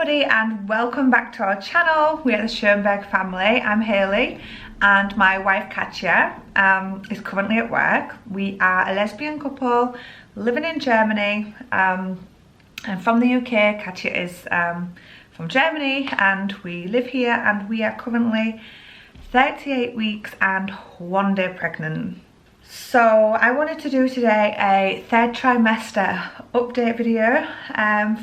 everybody and welcome back to our channel. We are the Schoenberg family. I'm Hayley and my wife Katja is currently at work. We are a lesbian couple living in Germany. I'm from the UK, Katja is from Germany, and we live here, and we are currently 38 weeks and 1 day pregnant. So I wanted to do today a third trimester update video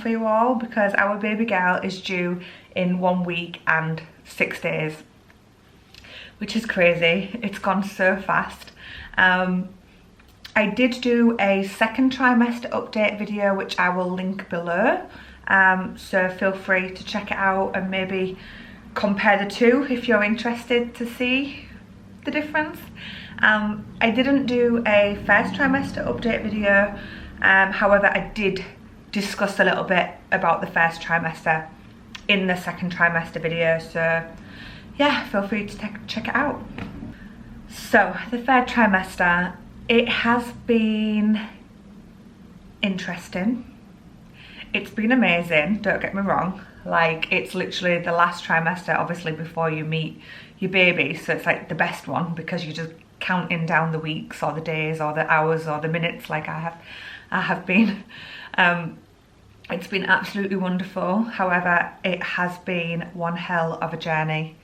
for you all, because our baby girl is due in 1 week and 6 days, which is crazy. It's gone so fast. I did do a second trimester update video, which I will link below, so feel free to check it out and maybe compare the two if you're interested to see the difference. I didn't do a first trimester update video, however I did discuss a little bit about the first trimester in the second trimester video, so yeah, feel free to check it out. So the third trimester, it has been interesting. It's been amazing, don't get me wrong. Like, it's literally the last trimester, obviously, before you meet your baby, so it's like the best one because you just counting down the weeks or the days or the hours or the minutes like I have been. It's been absolutely wonderful. However, it has been one hell of a journey.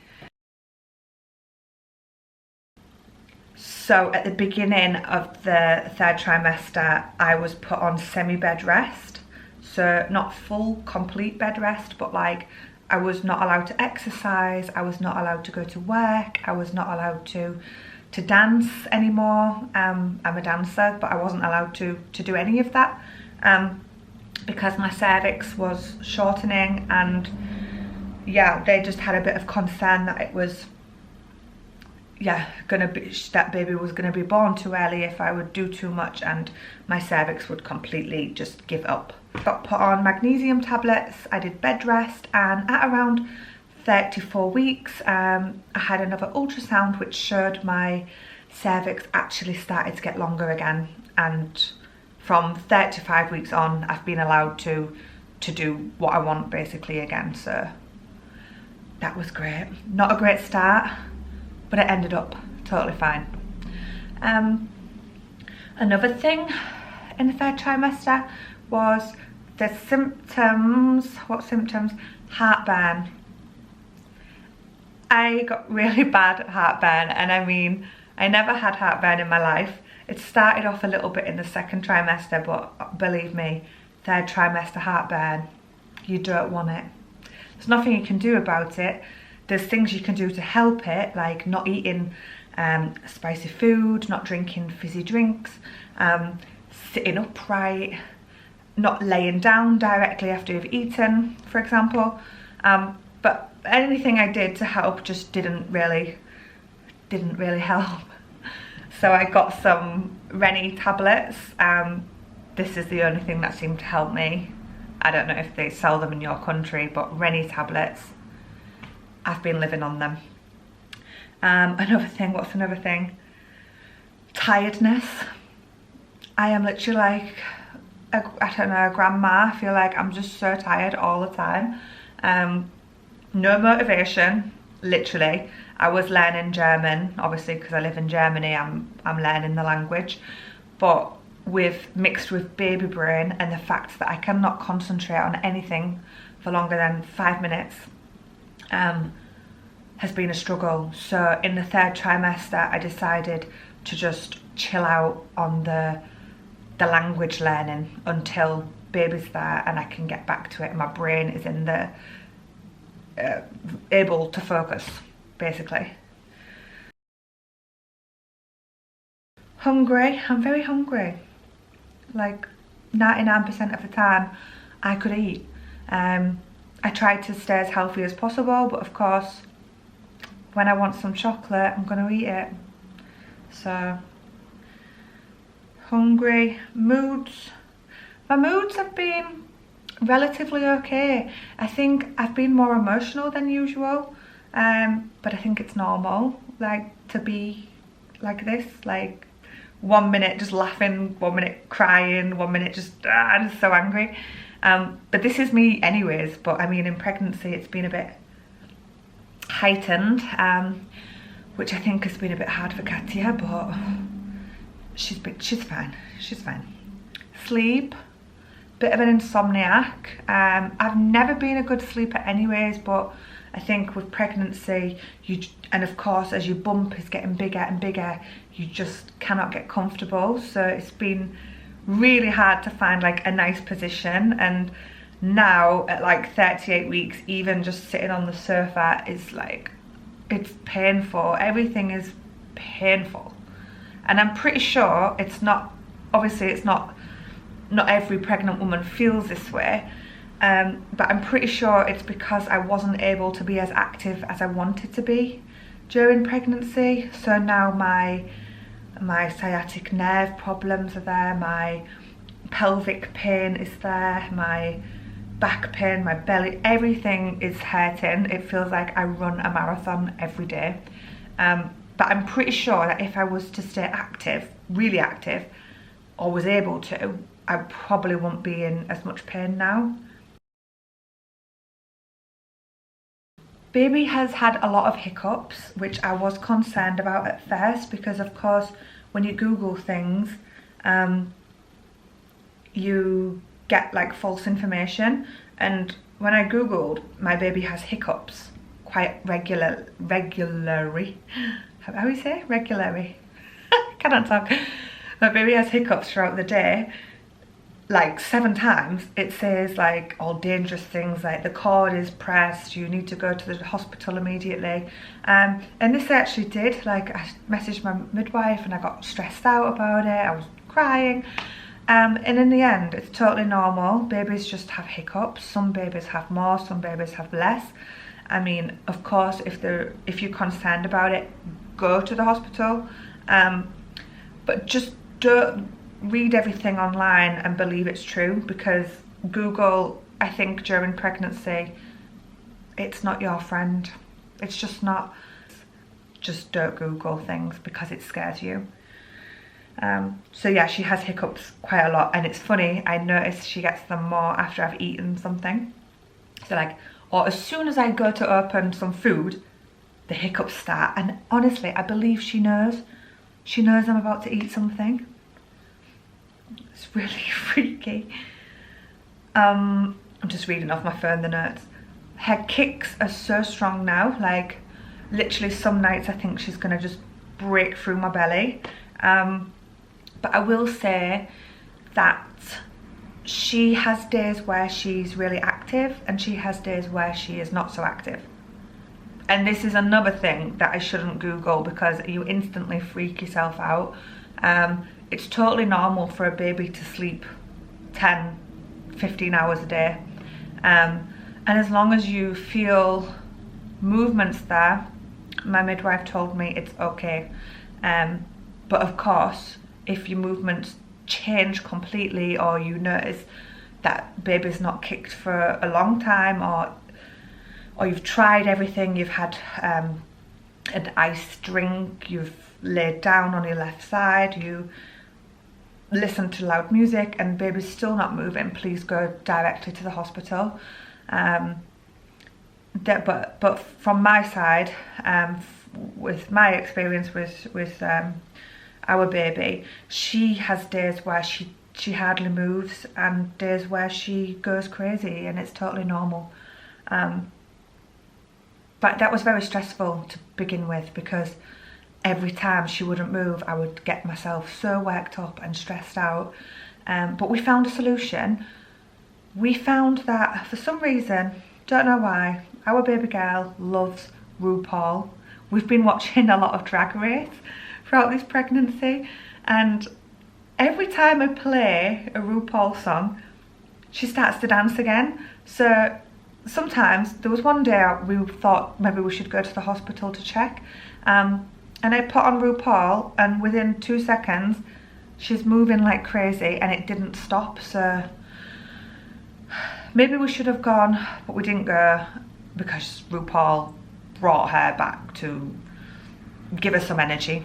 So at the beginning of the third trimester, I was put on semi-bed rest. So not full, complete bed rest, but like I was not allowed to exercise, I was not allowed to go to work, I was not allowed to dance anymore. I'm a dancer, but I wasn't allowed to do any of that because my cervix was shortening, and yeah, they just had a bit of concern that it was that baby was gonna be born too early if I would do too much and my cervix would completely just give up. Got put on magnesium tablets, I did bed rest, and at around 34 weeks I had another ultrasound which showed my cervix actually started to get longer again, and from 35 weeks on I've been allowed to do what I want basically again, so that was great. Not a great start, but it ended up totally fine. Another thing in the third trimester was the symptoms. What symptoms? Heartburn. I got really bad heartburn, and I mean, I never had heartburn in my life. It started off a little bit in the second trimester, but believe me, third trimester heartburn, you don't want it. There's nothing you can do about it. There's things you can do to help it, like not eating spicy food, not drinking fizzy drinks, sitting upright, not laying down directly after you've eaten, for example. But anything I did to help just didn't really help. So I got some Rennie tablets. This is the only thing that seemed to help me. I don't know if they sell them in your country, but Rennie tablets, I've been living on them. Another thing, what's another thing? Tiredness. I am literally like, I don't know, a grandma. I feel like I'm just so tired all the time. No motivation, literally. I was learning German, obviously because I live in Germany, I'm learning the language, but mixed with baby brain and the fact that I cannot concentrate on anything for longer than 5 minutes has been a struggle. So in the third trimester I decided to just chill out on the language learning until baby's there and I can get back to it and my brain is in the able to focus, basically. Hungry, I'm very hungry. Like 99% of the time I could eat. I tried to stay as healthy as possible, but of course when I want some chocolate I'm gonna eat it. So hungry. Moods, my moods have been relatively okay. I think I've been more emotional than usual, but I think it's normal, like, to be like this, like 1 minute just laughing, 1 minute crying, 1 minute just I'm so angry. But this is me anyways, but I mean in pregnancy it's been a bit heightened, which I think has been a bit hard for Katya, but she's fine, she's fine. Sleep, bit of an insomniac. I've never been a good sleeper anyways, but I think with pregnancy, and of course as your bump is getting bigger and bigger, you just cannot get comfortable. So it's been really hard to find like a nice position. And now at like 38 weeks, even just sitting on the sofa is like, it's painful. Everything is painful. And I'm pretty sure it's not, obviously it's not every pregnant woman feels this way. But I'm pretty sure it's because I wasn't able to be as active as I wanted to be during pregnancy. So now my sciatic nerve problems are there, my pelvic pain is there, my back pain, my belly, everything is hurting. It feels like I run a marathon every day. But I'm pretty sure that if I was to stay active, really active, or was able to, I probably won't be in as much pain now. Baby has had a lot of hiccups, which I was concerned about at first, because of course when you Google things, you get like false information. And when I Googled, my baby has hiccups quite regularly. How do you say? Regularly. Cannot talk. My baby has hiccups throughout the day. Like 7 times it says like all dangerous things like the cord is pressed, you need to go to the hospital immediately, and this I actually did. Like I messaged my midwife and I got stressed out about it, I was crying, and in the end it's totally normal. Babies just have hiccups. Some babies have more, some babies have less. I mean, of course, if you're concerned about it, go to the hospital, but just don't read everything online and believe it's true, because Google, I think during pregnancy, it's not your friend. It's just not. Just don't Google things because it scares you. So yeah, she has hiccups quite a lot, and it's funny, I notice she gets them more after I've eaten something. So like, or as soon as I go to open some food, the hiccups start, and honestly, I believe she knows. She knows I'm about to eat something. It's really freaky. I'm just reading off my phone the notes. Her kicks are so strong now, like literally some nights I think she's gonna just break through my belly. But I will say that she has days where she's really active and she has days where she is not so active. And this is another thing that I shouldn't Google, because you instantly freak yourself out. It's totally normal for a baby to sleep 10, 15 hours a day. And as long as you feel movements there, my midwife told me it's okay. But of course, if your movements change completely, or you notice that baby's not kicked for a long time, or you've tried everything, you've had an iced drink, you've laid down on your left side, you listen to loud music and baby's still not moving, please go directly to the hospital. But from my side, with my experience with our baby, she has days where she hardly moves and days where she goes crazy, and it's totally normal. But that was very stressful to begin with, because every time she wouldn't move, I would get myself so worked up and stressed out. But we found a solution. We found that for some reason, don't know why, our baby girl loves RuPaul. We've been watching a lot of Drag Race throughout this pregnancy, and every time I play a RuPaul song, she starts to dance again. So sometimes, there was one day we thought maybe we should go to the hospital to check, and I put on RuPaul, and within 2 seconds she's moving like crazy and it didn't stop. So maybe we should have gone, but we didn't go because RuPaul brought her back to give her some energy.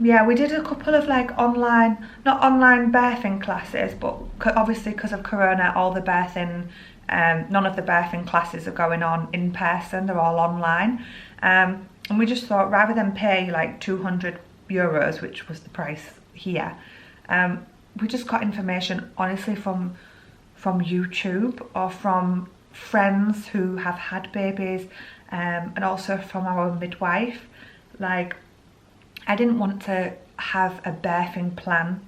yeah, we did a couple of like online, not online birthing classes, but obviously because of Corona, all the birthing, none of the birthing classes are going on in person, they're all online. And we just thought, rather than pay like €200, which was the price here, we just got information honestly from YouTube or from friends who have had babies, and also from our midwife. Like, I didn't want to have a birthing plan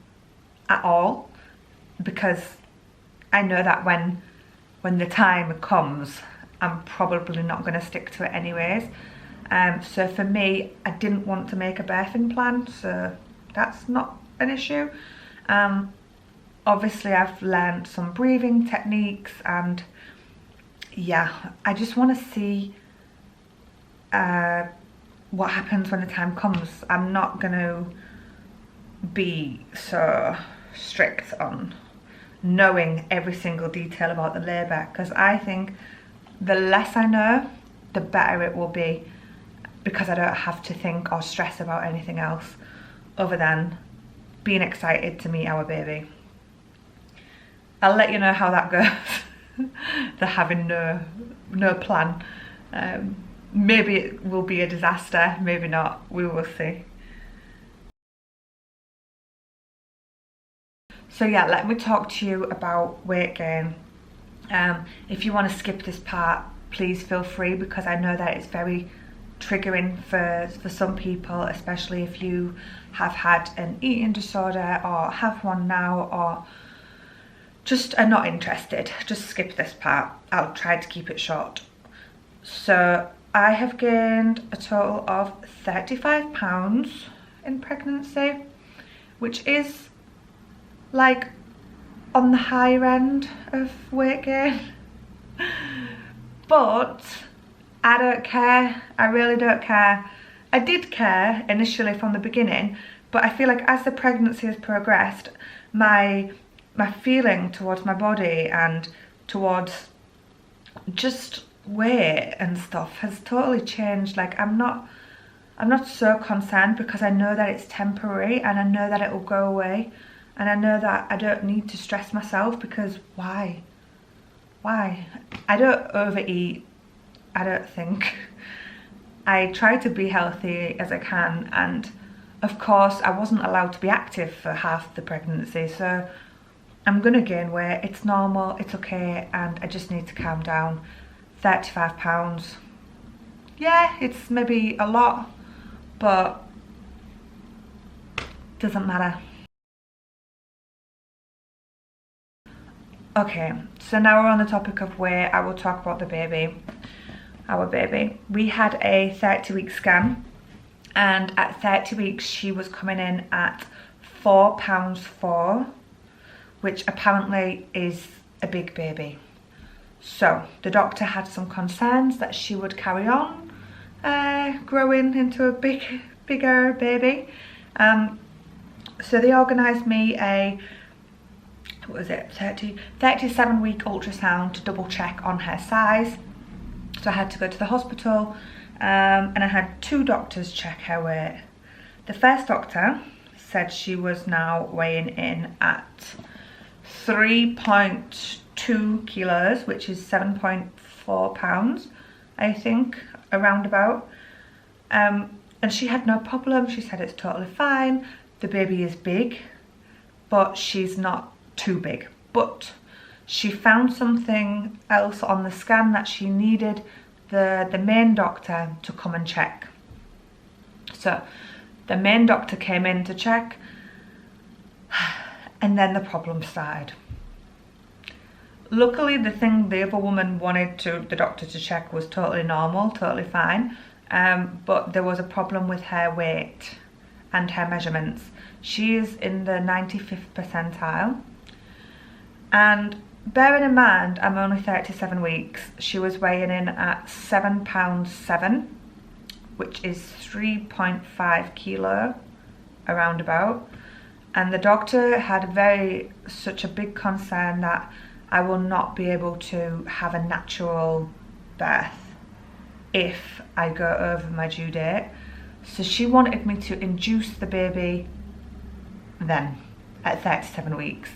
at all, because I know that when the time comes, I'm probably not going to stick to it anyways. So for me, I didn't want to make a birthing plan, so that's not an issue. Obviously I've learned some breathing techniques, and yeah, I just want to see what happens when the time comes. I'm not going to be so strict on knowing every single detail about the labour, because I think the less I know, the better it will be, because I don't have to think or stress about anything else other than being excited to meet our baby. I'll let you know how that goes. The having no plan. Maybe it will be a disaster, maybe not, we will see. So yeah, let me talk to you about weight gain. If you want to skip this part, please feel free, because I know that it's very triggering for some people, especially if you have had an eating disorder or have one now, or just are not interested. Just skip this part. I'll try to keep it short. So I have gained a total of 35 pounds in pregnancy, which is like on the higher end of weight gain. But I don't care. I really don't care. I did care initially from the beginning, but I feel like as the pregnancy has progressed, my feeling towards my body and towards just weight and stuff has totally changed. Like, I'm not so concerned, because I know that it's temporary, and I know that it will go away, and I know that I don't need to stress myself, because why? I don't overeat, I don't think. I try to be healthy as I can, and of course I wasn't allowed to be active for half the pregnancy, so I'm gonna gain weight. It's normal, it's okay, and I just need to calm down. 35 pounds. Yeah, it's maybe a lot, but doesn't matter. Okay, so now we're on the topic of weight, I will talk about the baby. Our baby. We had a 30-week scan, and at 30 weeks she was coming in at 4 pounds 4, which apparently is a big baby. So the doctor had some concerns that she would carry on growing into a bigger baby. So they organised me a, what was it, 37-week ultrasound to double check on her size. So I had to go to the hospital, and I had 2 doctors check her weight. The first doctor said she was now weighing in at 3.2 kilos, which is 7.4 pounds, I think, around about. And she had no problem. She said it's totally fine. The baby is big, but she's not too big. But she found something else on the scan that she needed the main doctor to come and check. So the main doctor came in to check, and then the problem started. Luckily, the thing the other woman wanted the doctor to check was totally normal, totally fine, but there was a problem with her weight and her measurements. She is in the 95th percentile, and bearing in mind I'm only 37 weeks, she was weighing in at 7 pounds 7, which is 3.5 kilo, around about. And the doctor had such a big concern that I will not be able to have a natural birth if I go over my due date. So she wanted me to induce the baby then at 37 weeks.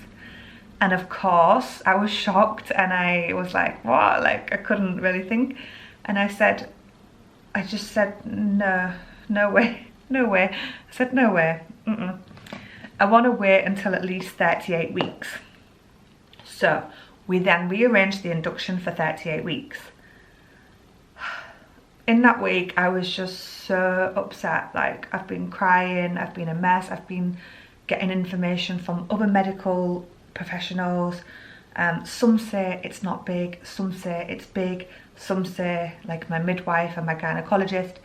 And of course I was shocked and I was like, what? Like, I couldn't really think. And I just said, no way, no way. I said, no way, I want to wait until at least 38 weeks. So we then rearranged the induction for 38 weeks. In that week, I was just so upset. Like, I've been crying, I've been a mess, I've been getting information from other medical professionals. Some say it's not big, some say it's big, some say, like my midwife and my gynecologist,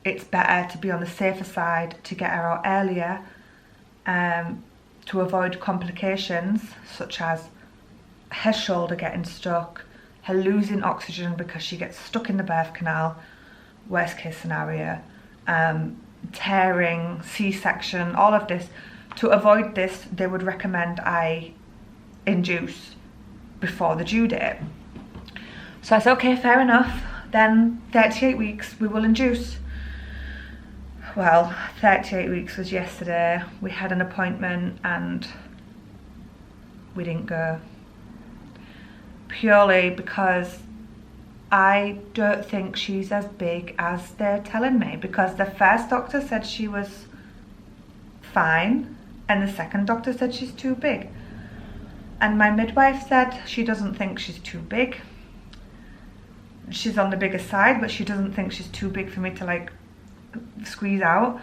it's better to be on the safer side to get her out earlier, to avoid complications such as her shoulder getting stuck, her losing oxygen because she gets stuck in the birth canal, worst case scenario, tearing, C-section, all of this. To avoid this, they would recommend I induce before the due date. So I said, okay, fair enough, then 38 weeks we will induce. Well, 38 weeks was yesterday. We had an appointment and we didn't go. Purely because I don't think she's as big as they're telling me, because the first doctor said she was fine and the second doctor said she's too big. And my midwife said she doesn't think she's too big. She's on the bigger side, but she doesn't think she's too big for me to like squeeze out.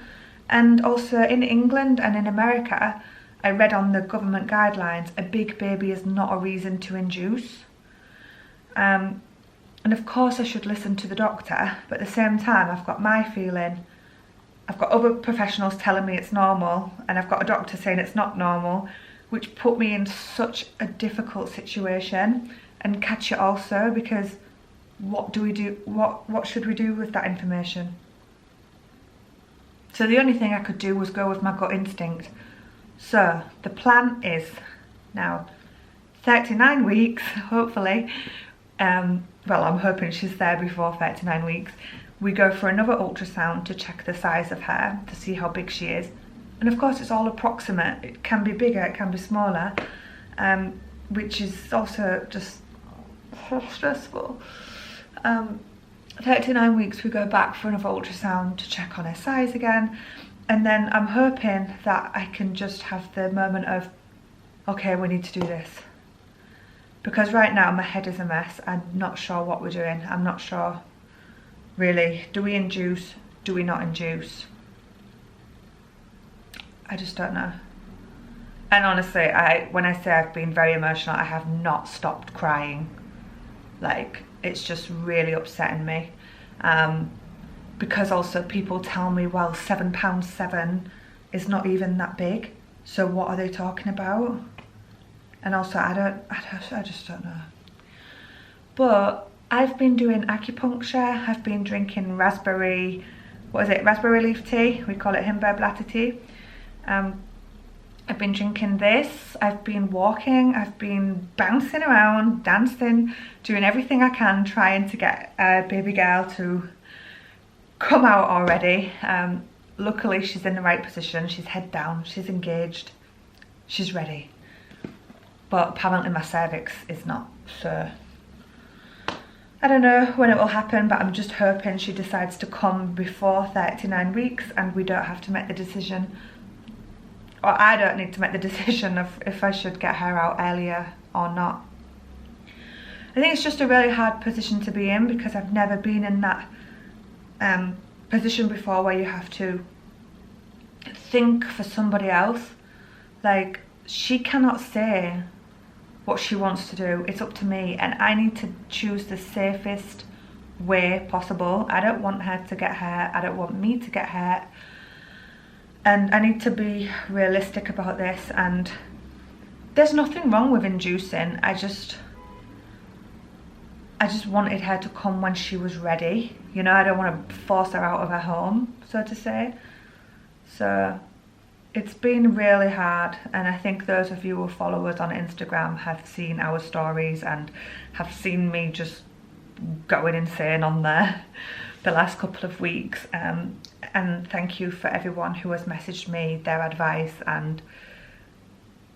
And also in England and in America, I read on the government guidelines, a big baby is not a reason to induce. And of course I should listen to the doctor, but at the same time I've got my feeling, I've got other professionals telling me it's normal, and I've got a doctor saying it's not normal, which put me in such a difficult situation. And Katja also, because what do we do, what should we do with that information? So the only thing I could do was go with my gut instinct. So the plan is now 39 weeks, hopefully. Well, I'm hoping she's there before 39 weeks. We go for another ultrasound to check the size of her, to see how big she is. And of course it's all approximate. It can be bigger, it can be smaller, which is also just so stressful. 39 weeks we go back for another ultrasound to check on her size again. And then I'm hoping that I can just have the moment of, okay, we need to do this. Because right now my head is a mess. I'm not sure what we're doing. I'm not sure, really. Do we induce? Do we not induce? I just don't know. And honestly, when I say I've been very emotional, I have not stopped crying. Like, it's just really upsetting me. Because also people tell me, well, £7.7 is not even that big. So what are they talking about? And also I just don't know. But I've been doing acupuncture. I've been drinking raspberry leaf tea. We call it Himbeer bladder tea. I've been drinking this. I've been walking. I've been bouncing around, dancing, doing everything I can, trying to get a baby girl to come out already. Luckily she's in the right position. She's head down, she's engaged, she's ready. But apparently my cervix is not, so I don't know when it will happen, but I'm just hoping she decides to come before 39 weeks and we don't have to make the decision, or I don't need to make the decision of if I should get her out earlier or not. I think it's just a really hard position to be in, because I've never been in that position before where you have to think for somebody else. Like, she cannot say what she wants to do. It's up to me, and I need to choose the safest way possible. I don't want her to get hurt. I don't want me to get hurt. And I need to be realistic about this. And there's nothing wrong with inducing. I just wanted her to come when she was ready. You know, I don't want to force her out of her home, so to say. So it's been really hard, and I think those of you who follow us on Instagram have seen our stories and have seen me just going insane on there. the last couple of weeks, and thank you for everyone who has messaged me their advice, and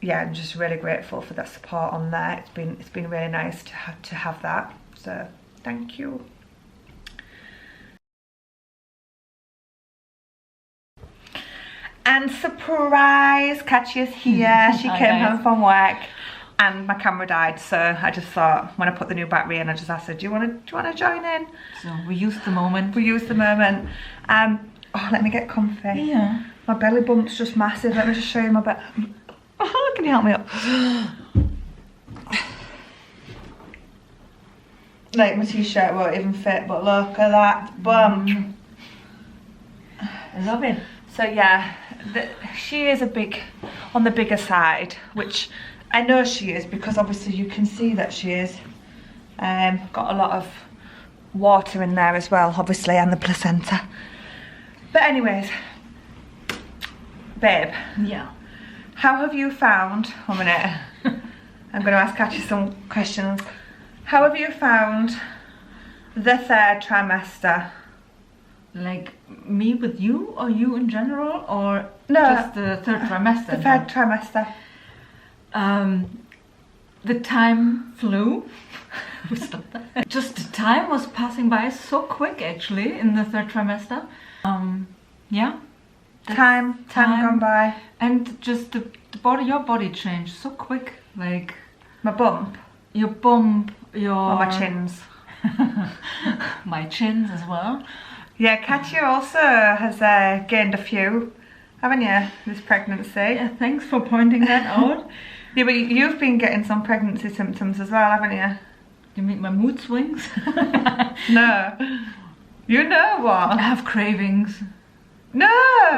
yeah, I'm just really grateful for that support on there. It's been really nice to have that, so thank you. And surprise, Katjas here. She came home from work and my camera died, so I just thought, when I put the new battery in, I just asked her, do you want to join in? So we used the moment. We used the moment. Oh, let me get comfy. Yeah. My belly bump's just massive. Let me just show you my belly. Oh, can you help me up? Like, my t-shirt won't even fit, but look at that bump. I love it. So yeah, she is on the bigger side, which I know she is, because obviously you can see that she is. Got a lot of water in there as well, obviously, and the placenta. But anyways, babe. Yeah. How have you found, 1 minute, I'm going to ask Katja some questions. How have you found the 3rd trimester? Like me with you, or you in general, or no, just the 3rd trimester? The 3rd trimester. The time flew. Stop that. Just the time was passing by so quick, actually, in the 3rd trimester. Yeah. Time gone by. And just your body changed so quick. Like my bump. Your bump, or my chins. My chins as well. Yeah, Katja also has gained a few, haven't you, this pregnancy? Yeah, thanks for pointing that out. Yeah, but you've been getting some pregnancy symptoms as well, haven't you? You mean my mood swings? No. You know what? I have cravings. No!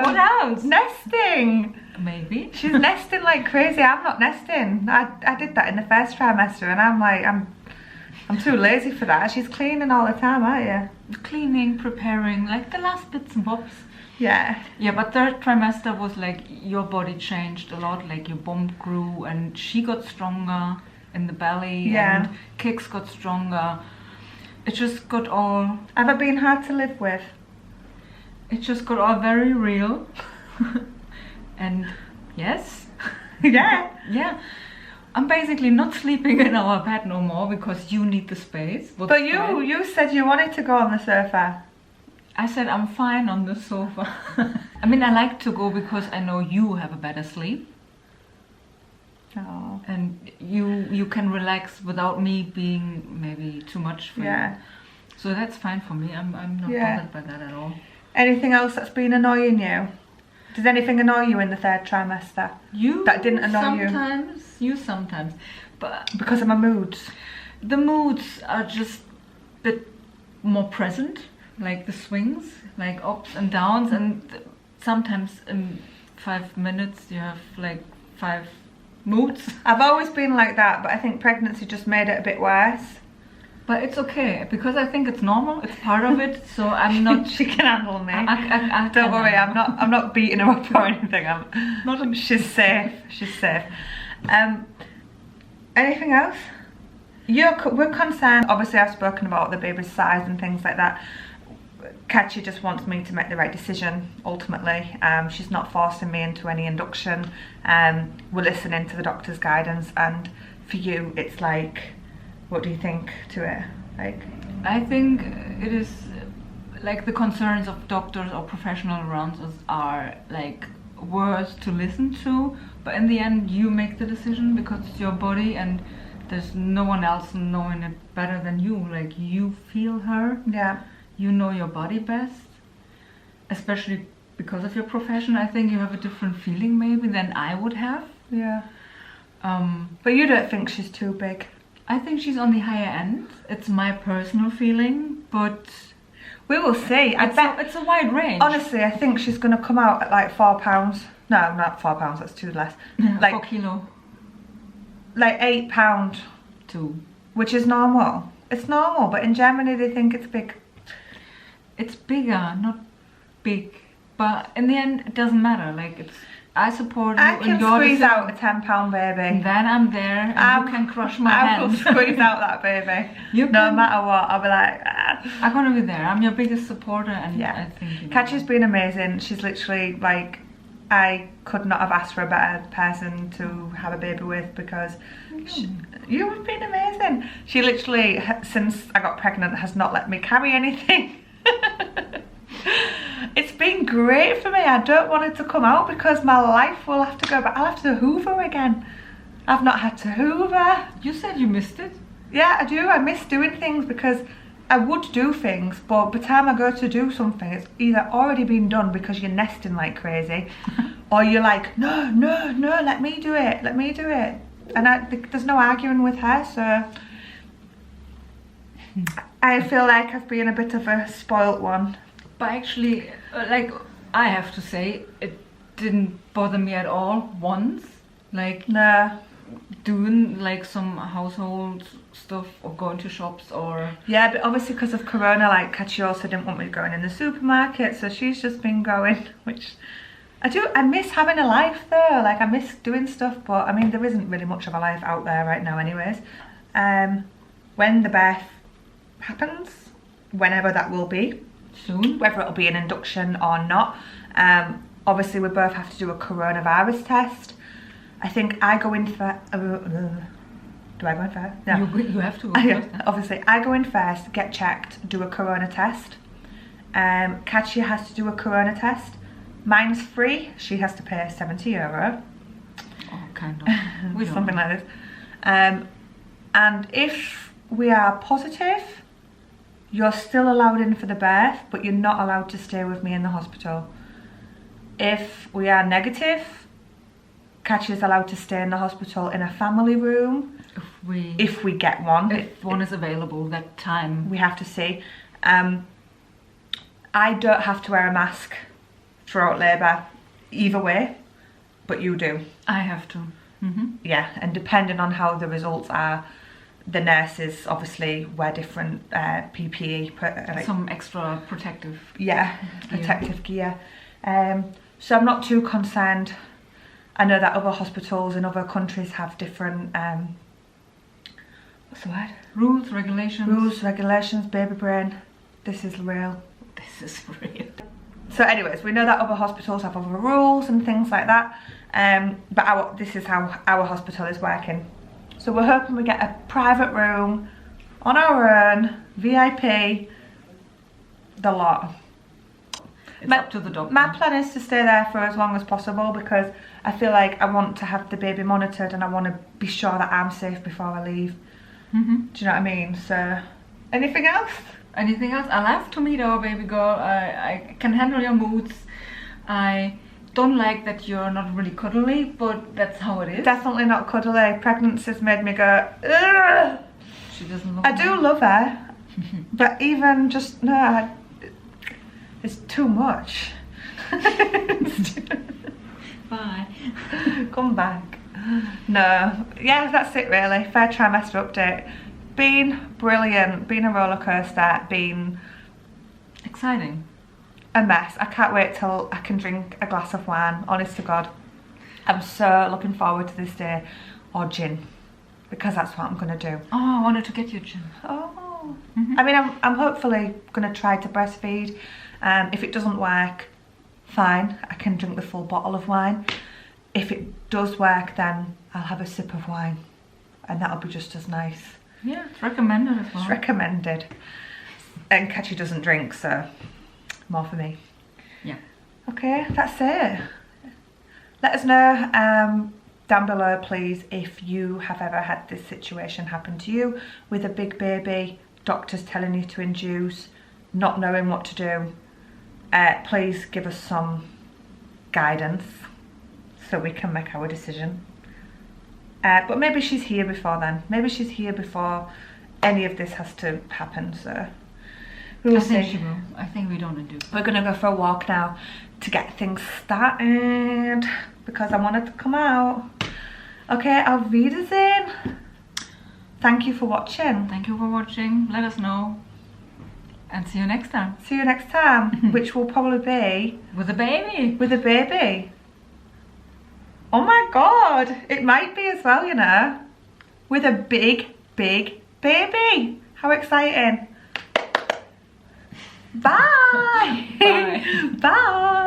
What else? Nesting! Maybe. She's nesting like crazy. I'm not nesting. I did that in the 1st trimester, and I'm like, I'm too lazy for that. She's cleaning all the time, aren't you? Cleaning, preparing, like the last bits and bobs. Yeah. Yeah, but 3rd trimester was like your body changed a lot. Like your bump grew, and she got stronger in the belly. Yeah. And kicks got stronger. It just got all. Have I been hard to live with? It just got all very real. And yes. Yeah. Yeah. I'm basically not sleeping in our bed no more because you need the space. But you said you wanted to go on the sofa. I said I'm fine on the sofa. I mean, I like to go because I know you have a better sleep. Oh. And you can relax without me being maybe too much for you. So that's fine for me. I'm not bothered by that at all. Anything else that's been annoying you? Does anything annoy you in the 3rd trimester? That didn't annoy you? Sometimes. But because of my moods? The moods are just a bit more present. Like the swings, like ups and downs. And sometimes in 5 minutes you have like 5 moods. I've always been like that, but I think pregnancy just made it a bit worse. But it's okay, because I think it's normal, it's part of it, so I'm not... She can handle me. I Don't worry, I'm not beating her up or anything. She's safe, she's safe. Anything else? We're concerned, obviously I've spoken about the baby's size and things like that. Katja just wants me to make the right decision, ultimately. She's not forcing me into any induction. We're listening to the doctor's guidance, and for you, it's like, what do you think to it? Like, I think it is like the concerns of doctors or professionals around us are like words to listen to, but in the end you make the decision because it's your body and there's no one else knowing it better than you. Like, you feel her. Yeah. You know your body best, especially because of your profession. I think you have a different feeling maybe than I would have. Yeah. But you don't think she's too big? I think she's on the higher end. It's my personal feeling, but we will see. I bet it's a wide range. Honestly, I think she's going to come out at like £4. No, not £4. That's too less. Like 4 kilo. Like £8. Too. Which is normal. It's normal, but in Germany they think it's big. It's bigger, not big. But in the end, it doesn't matter. Like, I support you I in can your squeeze decision. out a £10 baby. And then I'm there, and you can crush my I hand. will squeeze out that baby. You No can- matter what, I'll be like, ah. I'm gonna be there. I'm your biggest supporter, and Yeah. I think you know Katja's that. been amazing. She's literally like, I could not have asked for a better person to have a baby with, because you've been amazing. She literally, since I got pregnant, has not let me carry anything. It's been great for me. I don't want it to come out because my life will have to go back. I'll have to hoover again. I've not had to hoover. You said you missed it. Yeah, I do. I miss doing things because I would do things, but by the time I go to do something, it's either already been done because you're nesting like crazy, or you're like, no, no, no, let me do it, let me do it. And there's no arguing with her, so I feel like I've been a bit of a spoilt one. But actually, like, I have to say, it didn't bother me at all once. Like, No. doing like some household stuff or going to shops or... Yeah, but obviously because of Corona, like, Katja also didn't want me going in the supermarket, so she's just been going, which I miss having a life though. Like, I miss doing stuff, but I mean, there isn't really much of a life out there right now anyways. When the birth happens, whenever that will be, Soon? whether it'll be an induction or not, obviously we both have to do a coronavirus test. I think I go in for... do I go in first? No. You have to go first. Obviously, I go in first, get checked, do a corona test. Katja has to do a corona test. Mine's free. She has to pay €70. Oh, kind of. We don't Something know. like this. And if we are positive, you're still allowed in for the birth, but you're not allowed to stay with me in the hospital. If we are negative, Katja is allowed to stay in the hospital in a family room. If we get one. If one is available that time. We have to see. I don't have to wear a mask throughout labour either way, but you do. I have to. Mm-hmm. Yeah, and depending on how the results are, the nurses obviously wear different PPE. Like, Some extra protective. yeah, protective gear. So I'm not too concerned. I know that other hospitals in other countries have different, what's the word? Rules, regulations. Rules, regulations, baby brain. This is real. This is real. So anyways, we know that other hospitals have other rules and things like that. But this is how our hospital is working. So we're hoping we get a private room on our own, VIP, the lot. It's up to the doctor. My plan is to stay there for as long as possible because I feel like I want to have the baby monitored and I want to be sure that I'm safe before I leave. Mm-hmm. Do you know what I mean? So, anything else? Anything else? I love to meet our baby girl. I can handle your moods. I don't like that you're not really cuddly, but that's how it is. Definitely not cuddly. Pregnancy's made me go, ugh. She doesn't look I do love her, but even just, no, it's too much. Bye. Come back. No, yeah, that's it really. Fair trimester update. Been brilliant, been a roller coaster, been Exciting. a mess. I can't wait till I can drink a glass of wine, honest to God. I'm so looking forward to this day, or gin, because that's what I'm gonna do. Oh, I wanted to get you gin. Oh, I mean, I'm hopefully gonna try to breastfeed. If it doesn't work, fine, I can drink the full bottle of wine. If it does work, then I'll have a sip of wine, and that'll be just as nice. Yeah, it's recommended as well. It's recommended. And Katja doesn't drink, so more for me. Yeah. Okay, that's it. Let us know down below, please, if you have ever had this situation happen to you with a big baby, doctors telling you to induce, not knowing what to do. Please give us some guidance so we can make our decision. But maybe she's here before then. Maybe she's here before any of this has to happen, so we'll I think see. she will. I think we don't induce. We're gonna go for a walk now to get things started because I wanted to come out. Okay, auf Wiedersehen. Thank you for watching. Thank you for watching. Let us know. And see you next time. See you next time, which will probably be With a baby. with a baby. God, it might be as well, you know, with a big, big baby. How exciting. Bye. Bye. Bye.